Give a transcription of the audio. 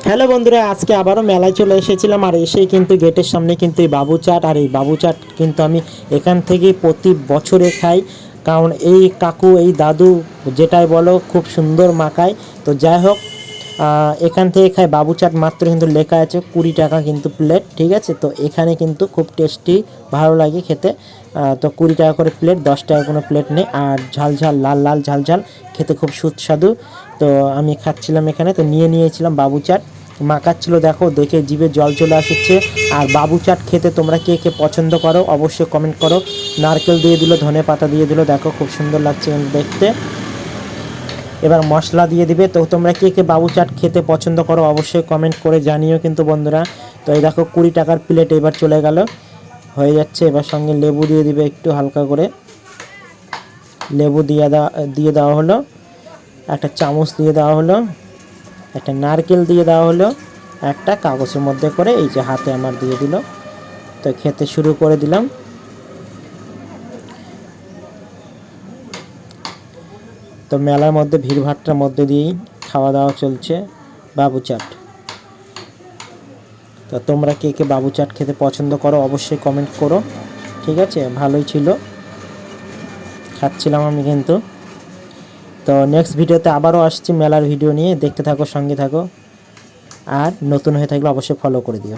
Hello বন্ধুরা, আজকে আবারও মেলায় চলে এসেছিলাম। আর এসেই কিন্তু গেটের সামনে কিন্তু এই বাবু চাট, আর এই বাবু চাট কিন্তু আমি এখান থেকে প্রতি বছরে খাই। কারণ এই কাকু, এই দাদু, যেটাই বলো, খুব সুন্দর মাখায়। তো যাই হোক, এখান থেকে খাই বাবু চাট। মাত্র কিন্তু লেখা আছে 20 টাকা কিন্তু প্লেট, ঠিক আছে। তো এখানে কিন্তু খুব টেস্টি, ভালো লাগে খেতে। তো 20 টাকা করে প্লেট, 10 টাকা কোনো প্লেট নেই। আর ঝাল ঝাল, লাল লাল ঝাল ঝাল, খেতে খুব সুস্বাদু। তো আমি খাচ্ছিলাম এখানে, তো নিয়েছিলাম বাবু চাট। মাখাচ্ছিল, দেখো দেখে জিভে জল চলে আসছে। আর বাবু চাট খেতে তোমরা কে কে পছন্দ করো অবশ্যই কমেন্ট করো। নারকেল দিয়ে দিল, ধনে পাতা দিয়ে দিল, দেখো খুব সুন্দর লাগছে দেখতে। এবার মশলা দিয়ে দিবে। তো তোমরা কে কে বাবু চাট খেতে পছন্দ করো অবশ্যই কমেন্ট করে জানিও কিন্তু বন্ধুরা। তো এই দেখো 20 টাকার প্লেট এবার চলে গেল, হয়ে যাচ্ছে। এবার সঙ্গে লেবু দিয়ে দিবে একটু হালকা করে। লেবু দিয়ে দেওয়া হলো, একটা চামচ দিয়ে দেওয়া হলো, একটা নারকেল দিয়ে দেওয়া হলো, একটা কাগজের মধ্যে করে এই যে হাতে আমার দিয়ে দিল। তো খেতে শুরু করে দিলাম। তো মেলার মধ্যে ভিড়ভাট্টার মধ্যে দিয়েই খাওয়া দাওয়া চলছে বাবু চাট। তো তোমরা কে কে বাবু চাট খেতে পছন্দ করো অবশ্যই কমেন্ট করো, ঠিক আছে। ভালোই ছিল, খাচ্ছিলাম আমি কিন্তু। তো নেক্সট ভিডিওতে আবারও আসছি মেলার ভিডিও নিয়ে, দেখতে থাকো, সঙ্গে থাকো। আর নতুন হয়ে থাকলে অবশ্যই ফলো করে দিও।